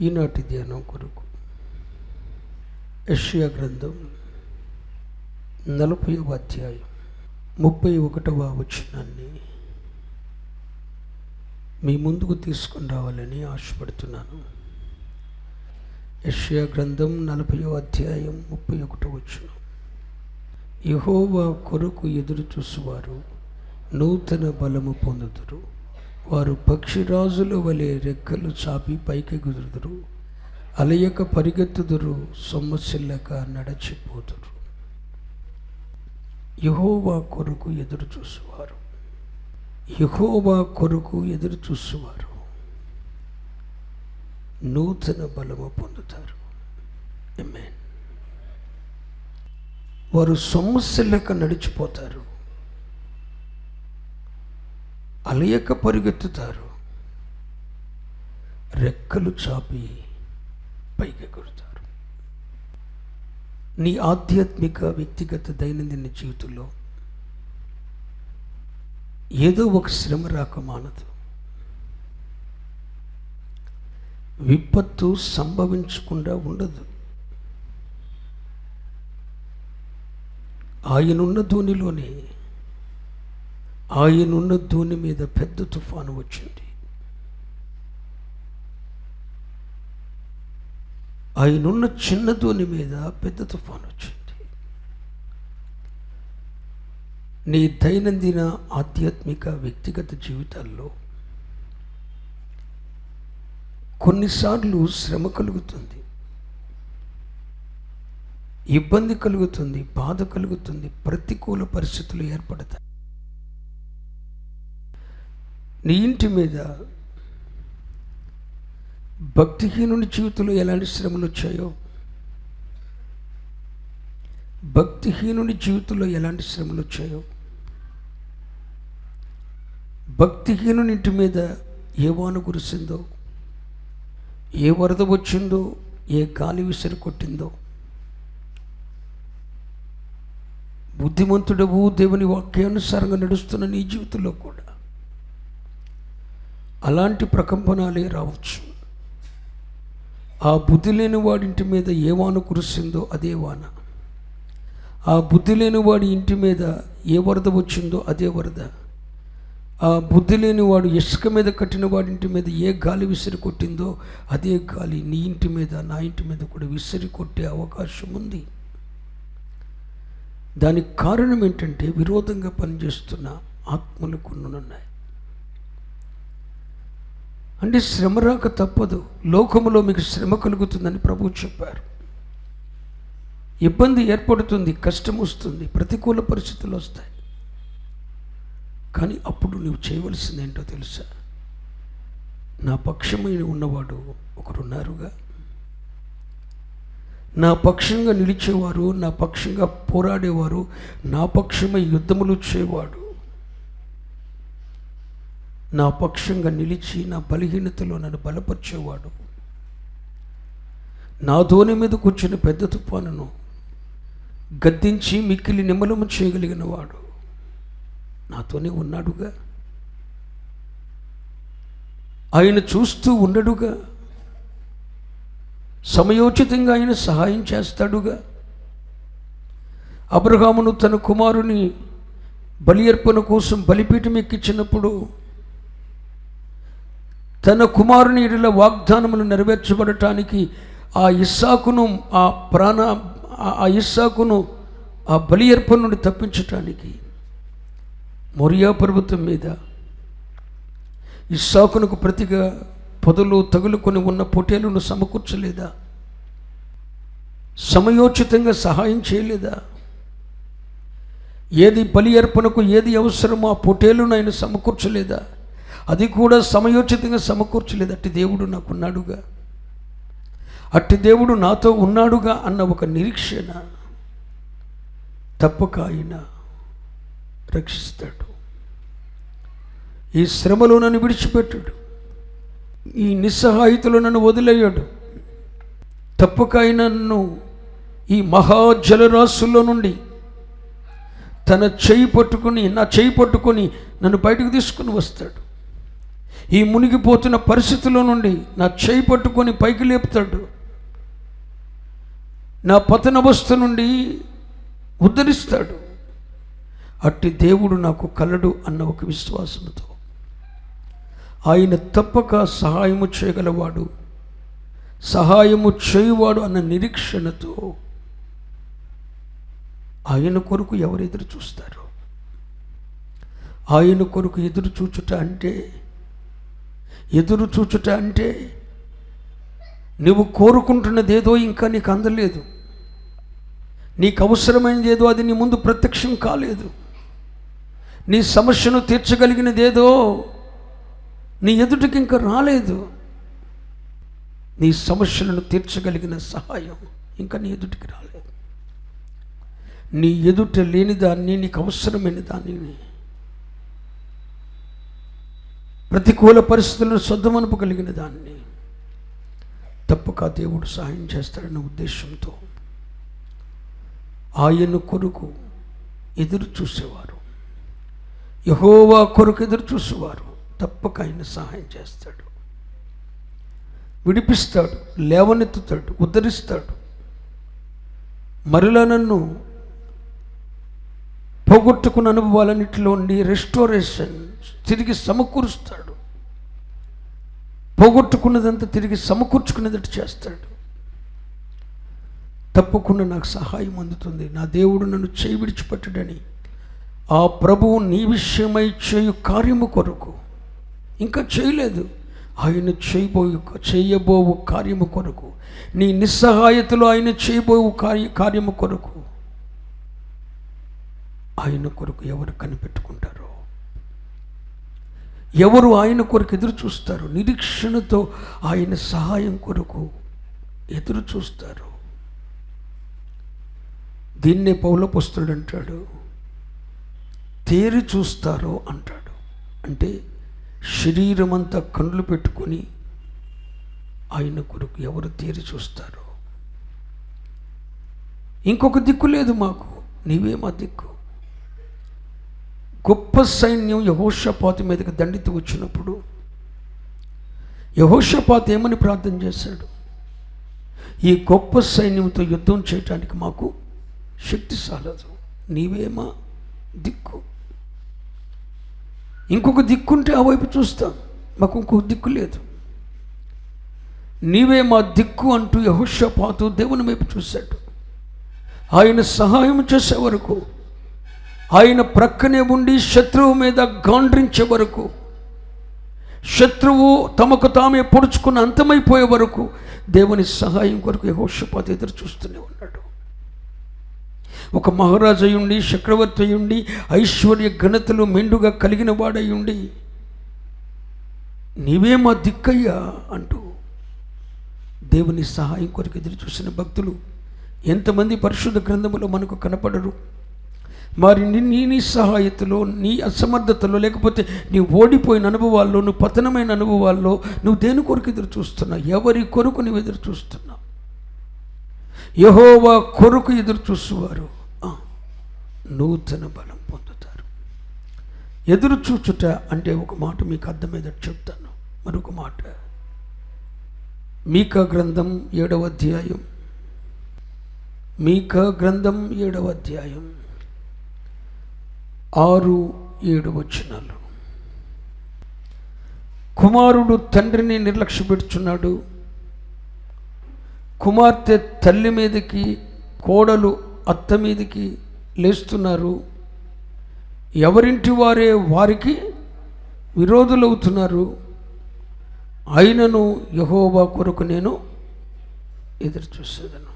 ఈనాటి ధ్యానం కొరకు యెషయా గ్రంథం 40వ అధ్యాయం 31వ వచనాన్ని మీ ముందుకు తీసుకొని రావాలని ఆశపడుతున్నాను. యెషయా గ్రంథం 40వ అధ్యాయం 31వ వచనం. యెహోవా కొరకు ఎదురు చూసువారు నూతన బలము పొందుదురు. వారు పక్షిరాజుల వలె రెక్కలు చాపి పైకెగురుదురు. అలయక పరిగెత్తుదురు, సొమ్మసిల్లక నడచిపోదురు. యెహోవా కొరకు ఎదురు చూసువారు, యెహోవా కొరకు ఎదురు చూసువారు నూతన బలము పొందుతారు. ఆమేన్. వారు సొమ్మసిల్లక నడిచిపోతారు, అలయక పరిగెత్తుతారు, రెక్కలు చాపి పైకెగురుతారు. నీ ఆధ్యాత్మిక వ్యక్తిగత దైనందిన జీవితంలో ఏదో ఒక శ్రమ రాక మానదు. విపత్తు సంభవించకుండా ఉండదు. ఆయనున్న ధోనిలోనే, ఆయనున్న ధోని మీద పెద్ద తుఫాను వచ్చింది. ఆయనున్న చిన్న ధోని మీద పెద్ద తుఫాను వచ్చింది. నీ దైనందిన ఆధ్యాత్మిక వ్యక్తిగత జీవితాల్లో కొన్నిసార్లు శ్రమ కలుగుతుంది, ఇబ్బంది కలుగుతుంది, బాధ కలుగుతుంది, ప్రతికూల పరిస్థితులు ఏర్పడతాయి. నీ ఇంటి మీద భక్తిహీనుని జీవితంలో ఎలాంటి శ్రమలు వచ్చాయో, భక్తిహీనుని జీవితంలో ఎలాంటి శ్రమలు వచ్చాయో, భక్తిహీనుని ఇంటి మీద ఏ వాన కురిసిందో, ఏ వరద వచ్చిందో, ఏ గాలి విసిరి కొట్టిందో, బుద్ధిమంతుడవు దేవుని వాక్యానుసారంగా నడుస్తున్న నీ జీవితంలో కూడా అలాంటి ప్రకంపనాలే రావచ్చు. ఆ బుద్ధి లేని వాడింటి మీద ఏ వాన కురిసిందో అదే వాన, ఆ బుద్ధి లేని వాడి ఇంటి మీద ఏ వరద వచ్చిందో అదే వరద, ఆ బుద్ధి లేని వాడు ఇసుక మీద కట్టిన వాడింటి మీద ఏ గాలి విసిరి కొట్టిందో అదే గాలి నీ ఇంటి మీద, నా ఇంటి మీద కూడా విసిరి కొట్టే అవకాశం ఉంది. దానికి కారణం ఏంటంటే విరోధంగా పనిచేస్తున్న ఆత్మలు కొన్ని ఉన్నాయి. అంటే శ్రమ రాక తప్పదు. లోకములో మీకు శ్రమ కలుగుతుందని ప్రభువు చెప్పారు. ఇబ్బంది ఏర్పడుతుంది, కష్టం వస్తుంది, ప్రతికూల పరిస్థితులు వస్తాయి. కానీ అప్పుడు నువ్వు చేయవలసింది ఏంటో తెలుసా? నా పక్షమైన ఉన్నవాడు ఒకరున్నారుగా, నా పక్షంగా నిలిచేవారు, నా పక్షంగా పోరాడేవారు, నా పక్షమై యుద్ధములు చేయవాడు, నా పక్షంగా నిలిచి నా బలహీనతలో నన్ను బలపరిచేవాడు, నా ధోని మీద కూర్చుని పెద్ద తుఫానును గద్దించి మిక్కిలి నిమ్మలము చేయగలిగిన వాడు నాతోనే ఉన్నాడుగా. ఆయన చూస్తూ ఉండడుగా, సమయోచితంగా ఆయన సహాయం చేస్తాడుగా. అబ్రహామును తన కుమారుని బలి అర్పణ కోసం బలిపీఠం ఎక్కించినప్పుడు తన కుమారుని ఎడల వాగ్దానములు నెరవేర్చబడటానికి ఆ ఇస్సాకును ఆ బలి అర్పణ నుండి తప్పించటానికి మొరియా పర్వతం మీద ఇస్సాకునకు ప్రతిగా పొదలు తగులుకొని ఉన్న పొట్టేలును సమకూర్చలేదా? సమయోచితంగా సహాయం చేయలేదా? ఏది బలి అర్పణకు ఏది అవసరమో ఆ పొట్టేలును ఆయన సమకూర్చలేదా? అది కూడా సమయోచితంగా సమకూర్చలేదు. అట్టి దేవుడు నాకున్నాడుగా, అట్టి దేవుడు నాతో ఉన్నాడుగా అన్న ఒక నిరీక్షణ తప్పక ఆయన రక్షిస్తాడు. ఈ శ్రమలో నన్ను విడిచిపెట్టాడు, ఈ నిస్సహాయితలో నన్ను వదిలేయాడు. తప్పక ఆయన నన్ను ఈ మహాజలరాశుల్లో నుండి తన చేయి పట్టుకుని, నా చేయి పట్టుకొని నన్ను బయటకు తీసుకుని వస్తాడు. ఈ మునిగిపోతున్న పరిస్థితిలో నుండి నా చేయి పట్టుకొని పైకి లేపుతాడు, నా పతనవస్థ నుండి ఉద్ధరిస్తాడు. అట్టి దేవుడు నాకు కలడు అన్న ఒక విశ్వాసంతో, ఆయన తప్పక సహాయము చేయగలవాడు, సహాయము చేయువాడు అన్న నిరీక్షణతో ఆయన కొరకు ఎవరు ఎదురు చూస్తారు? ఆయన కొరకు ఎదురు చూచుట అంటే నువ్వు కోరుకుంటున్నదేదో ఇంకా నీకు అందలేదు, నీకు అవసరమైనది ఏదో అది నీ ముందు ప్రత్యక్షం కాలేదు, నీ సమస్యను తీర్చగలిగినదేదో నీ ఎదుటికి ఇంకా రాలేదు, నీ సమస్యలను తీర్చగలిగిన సహాయం ఇంకా నీ ఎదుటికి రాలేదు. నీ ఎదుట లేని దాన్ని, నీకు అవసరమైన దానిని, ప్రతికూల పరిస్థితులను సొంతమనుపగలిగిన దాన్ని తప్పక దేవుడు సహాయం చేస్తాడన్న ఉద్దేశంతో ఆయన కొరకు ఎదురు చూసేవారు, యెహోవా కొరకు ఎదురు చూసేవారు తప్పక ఆయన సహాయం చేస్తాడు, విడిపిస్తాడు, లేవనెత్తుతాడు, ఉద్ధరిస్తాడు. మరలా నన్ను పోగొట్టుకున్న అనుభవాలన్నిటిలో ఉండి రెస్టోరేషన్ తిరిగి సమకూరుస్తాడు, పోగొట్టుకున్నదంతా తిరిగి సమకూర్చుకునేటట్టు చేస్తాడు. తప్పకుండా నాకు సహాయం అందుతుంది. నా దేవుడు నన్ను చేయి విడిచిపెట్టడని ఆ ప్రభువు నీ విషయమై చేయు కార్యము కొరకు, ఇంకా చేయలేదు, ఆయన చేయబోవు కార్యము కొరకు, నీ నిస్సహాయతలో ఆయన చేయబోవు కార్యము కొరకు, ఆయన కొరకు ఎవరు కనిపెట్టుకుంటారో, ఎవరు ఆయన కొరకు ఎదురు చూస్తారు, నిరీక్షణతో ఆయన సహాయం కొరకు ఎదురు చూస్తారు. దీన్నే పౌలపుస్తుడు అంటాడు, తేరి చూస్తారో అంటాడు. అంటే శరీరం అంతా కళ్ళు పెట్టుకొని ఆయన కొరకు ఎవరు తేరి చూస్తారో. ఇంకొక దిక్కు లేదు మాకు, నీవే మా దిక్కు. గొప్ప సైన్యం యెహోషాపాతు మీదకి దండెత్తి వచ్చినప్పుడు యెహోషాపాతు ఏమని ప్రార్థన చేశాడు? ఈ గొప్ప సైన్యంతో యుద్ధం చేయటానికి మాకు శక్తి సాలదు, నీవే మా దిక్కు. ఇంకొక దిక్కుంటే ఆ వైపు చూస్తాం, మాకు ఇంకొక దిక్కు లేదు, నీవే మా దిక్కు అంటూ యెహోషాపాతు దేవుని వైపు చూశాడు. ఆయన సహాయం చేసే వరకు, ఆయన ప్రక్కనే ఉండి శత్రువు మీద గాండ్రించే వరకు, శత్రువు తమకు తామే పొడుచుకుని అంతమైపోయే వరకు దేవుని సహాయం కొరకు యెహోషాపాతు ఎదురు చూస్తూనే ఉన్నాడు. ఒక మహారాజు అయ్యుండి, చక్రవర్తి అయ్యుండి, ఐశ్వర్య ఘనతలు మెండుగా కలిగిన వాడయ్యుండి, నీవే మా దిక్కయ్యా అంటూ దేవుని సహాయం కొరకు ఎదురు చూసిన భక్తులు ఎంతమంది పరిశుద్ధ గ్రంథములో మనకు కనపడరు? మరి నీ నిస్సహాయతలో, నీ అసమర్థతలో, లేకపోతే నీ ఓడిపోయిన అనుభవాల్లో, నువ్వు పతనమైన అనుభవాల్లో నువ్వు దేని కొరకు ఎదురు చూస్తున్నావు? ఎవరి కొరకు నువ్వు ఎదురు చూస్తున్నావు? యెహోవా కొరకు ఎదురు చూసేవారు నూతన బలం పొందుతారు. ఎదురు చూచుట అంటే ఒక మాట మీకు అర్థమయ్యేటట్టు చెప్తాను. మరొక మాట, మీకా గ్రంథం 7వ అధ్యాయం, మీకా గ్రంథం 7వ అధ్యాయం 6-7 వచనాలు. కుమారుడు తండ్రిని నిర్లక్ష్యపెడుచున్నాడు, కుమార్తె తల్లి మీదకి, కోడలు అత్త మీదకి లేస్తున్నారు, ఎవరింటి వారే వారికి విరోధులవుతున్నారు. అయినను యెహోవా కొరకు నేను ఎదురు చూసేదను,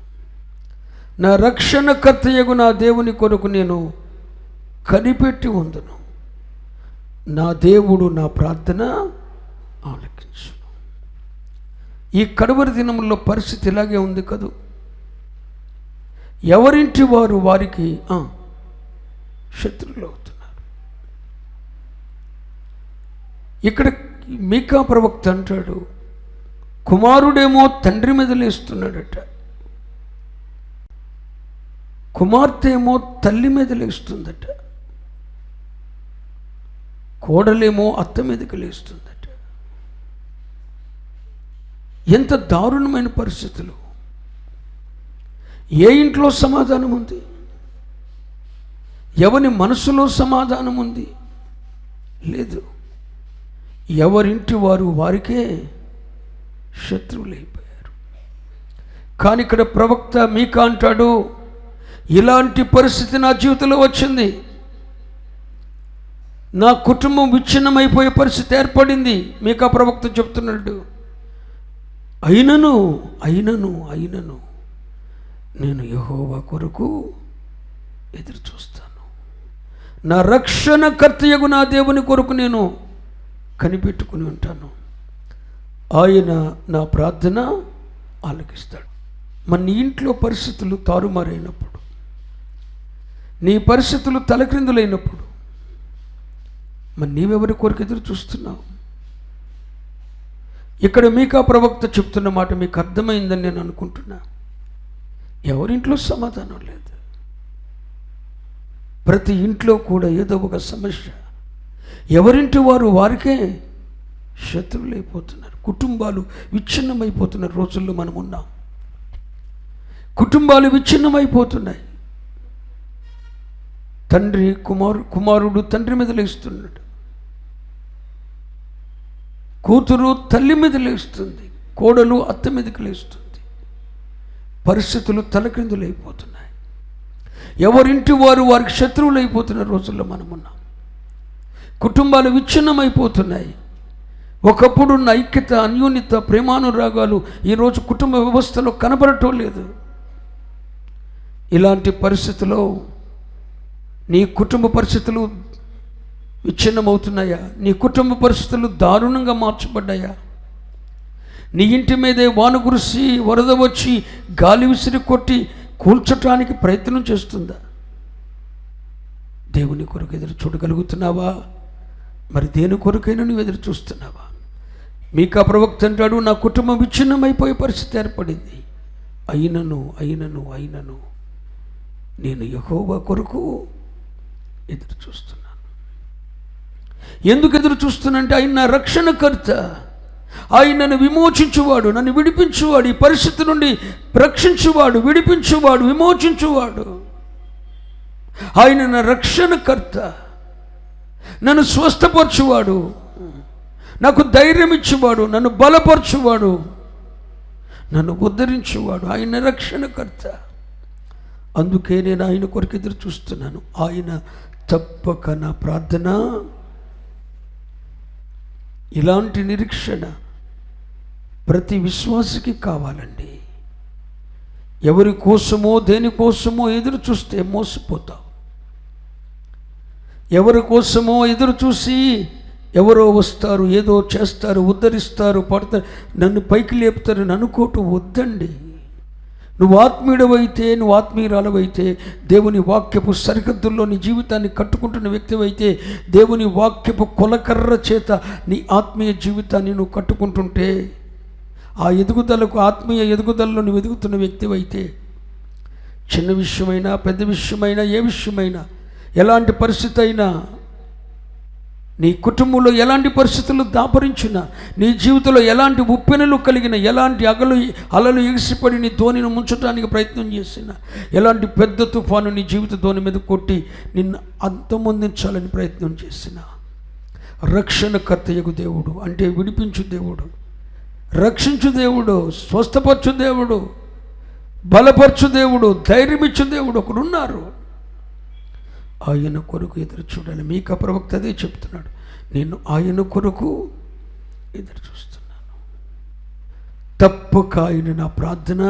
నా రక్షణకర్తయగు నా దేవుని కొరకు నేను కనిపెట్టి ఉందును. నా దేవుడు నా ప్రార్థన ఆలకించును. ఈ కడవరి దినముల్లో పరిస్థితి ఇలాగే ఉంది కదూ. ఎవరింటి వారు వారికి శత్రువులు అవుతున్నారు. ఇక్కడ మీకా ప్రవక్త అంటాడు, కుమారుడేమో తండ్రి మీద లేస్తున్నాడట, కుమార్తె ఏమో తల్లి మీద లేస్తుందట, కోడలేమో అత్త మీదకి లేస్తుందట. ఎంత దారుణమైన పరిస్థితులు. ఏ ఇంట్లో సమాధానం ఉంది? ఎవరి మనసులో సమాధానం ఉంది? లేదు. ఎవరింటి వారు వారికే శత్రువులైపోయారు. కానీ ఇక్కడ ప్రవక్త మీకా అంటాడు, ఇలాంటి పరిస్థితి నా జీవితంలో వచ్చింది, నా కుటుంబం విచ్ఛిన్నమైపోయే పరిస్థితి ఏర్పడింది. మీకా ప్రవక్త చెప్తున్నాడు, అయినను నేను యెహోవా కొరకు ఎదురు చూస్తాను, నా రక్షణకర్తయగు నా దేవుని కొరకు నేను కనిపెట్టుకుని ఉంటాను. ఆయన నా ప్రార్థన ఆలకిస్తాడు. మన ఇంట్లో పరిస్థితులు తారుమారైనప్పుడు, నీ పరిస్థితులు తలక్రిందులైనప్పుడు, మరి నీవెవరి కొరకు ఎదురు చూస్తున్నావు? ఇక్కడ మీకా ప్రవక్త చెప్తున్న మాట మీకు అర్థమైందని నేను అనుకుంటున్నా. ఎవరింట్లో సమాధానం లేదు. ప్రతి ఇంట్లో కూడా ఏదో ఒక సమస్య. ఎవరింటి వారు వారికే శత్రువులైపోతున్నారు. కుటుంబాలు విచ్ఛిన్నమైపోతున్న రోజుల్లో మనం ఉన్నాం. కుటుంబాలు విచ్ఛిన్నమైపోతున్నాయి. తండ్రి కుమారుడు తండ్రి మీద లేస్తున్నాడు, కూతురు తల్లి మీద లేస్తుంది, కోడలు అత్త మీదకి లేస్తుంది. పరిస్థితులు తలక్రిందులైపోతున్నాయి. ఎవరింటి వారు వారికి శత్రువులు అయిపోతున్న రోజుల్లో మనం ఉన్నాం. కుటుంబాలు విచ్ఛిన్నమైపోతున్నాయి. ఒకప్పుడున్న ఐక్యత, అన్యోన్యత, ప్రేమానురాగాలు ఈరోజు కుటుంబ వ్యవస్థలో కనబడటం లేదు. ఇలాంటి పరిస్థితుల్లో నీ కుటుంబ పరిస్థితులు విచ్ఛిన్నమవుతున్నాయా? నీ కుటుంబ పరిస్థితులు దారుణంగా మార్చబడ్డాయా? నీ ఇంటి మీదే వాన కురిసి వరద వచ్చి గాలి విసిరి కొట్టి కూల్చటానికి ప్రయత్నం చేస్తుందా? దేవుని కొరకు ఎదురు చూడగలుగుతున్నావా? మరి దేని కొరకైనా నువ్వు ఎదురు చూస్తున్నావా? మీకా ప్రవక్త అంటాడు, నా కుటుంబం విచ్ఛిన్నమైపోయే పరిస్థితి ఏర్పడింది, అయినను నేను యెహోవా కొరకు ఎదురు చూస్తున్నాను. ఎందుకు ఎదురు చూస్తున్నానంటే, ఆయన నా రక్షణకర్త, ఆయన నన్ను విమోచించువాడు, నన్ను విడిపించువాడు, ఈ పరిస్థితి నుండి రక్షించువాడు, విడిపించువాడు, విమోచించువాడు. ఆయన నా రక్షణకర్త, నన్ను స్వస్థపరచువాడు, నాకు ధైర్యం ఇచ్చేవాడు, నన్ను బలపరచువాడు, నన్ను ఉద్ధరించువాడు. ఆయన రక్షణకర్త. అందుకే నేను ఆయన కొరకు ఎదురు చూస్తున్నాను. ఆయన తప్పక నా ప్రార్థన. ఇలాంటి నిరీక్షణ ప్రతి విశ్వాసికి కావాలండి. ఎవరి కోసమో దేనికోసమో ఎదురు చూస్తే మోసపోతావు. ఎవరి కోసమో ఎదురు చూసి ఎవరో వస్తారు, ఏదో చేస్తారు, ఉద్ధరిస్తారు, పడతారు, నన్ను పైకి లేపుతారని అనుకోవటం వద్దండి. నువ్వు ఆత్మీయుడవైతే, నువ్వు ఆత్మీయురాలవైతే, దేవుని వాక్యపు సరిహద్దుల్లో నీ జీవితాన్ని కట్టుకుంటున్న వ్యక్తివైతే, దేవుని వాక్యపు కొలకర్ర చేత నీ ఆత్మీయ జీవితాన్ని నువ్వు కట్టుకుంటుంటే, ఆ ఎదుగుదలకు, ఆత్మీయ ఎదుగుదలలో నువ్వు ఎదుగుతున్న వ్యక్తివైతే, చిన్న విషయమైనా పెద్ద విషయమైనా ఏ విషయమైనా, ఎలాంటి పరిస్థితి అయినా, నీ కుటుంబంలో ఎలాంటి పరిస్థితులు దాపరించినా, నీ జీవితంలో ఎలాంటి ఉప్పెనలు కలిగిన, ఎలాంటి అలలు ఎగిసిపడి నీ ధోనిని ముంచడానికి ప్రయత్నం చేసిన, ఎలాంటి పెద్ద తుఫాను నీ జీవిత ధోని మీద కొట్టి నిన్ను అంతమొందించాలని ప్రయత్నం చేసిన, రక్షణకర్తయగు దేవుడు అంటే విడిపించు దేవుడు, రక్షించు దేవుడు, స్వస్థపరచు దేవుడు, బలపరచు దేవుడు, ధైర్యమిచ్చు దేవుడు ఒకడున్నారు. ఆయన కొరకు ఎదురు చూడాలి. మీకా ప్రవక్త అదే చెప్తున్నాడు, నేను ఆయన కొరకు ఎదురు చూస్తున్నాను, తప్పక ఆయన నా ప్రార్థన.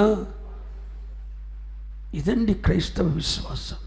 ఇదండి క్రైస్తవ విశ్వాసం.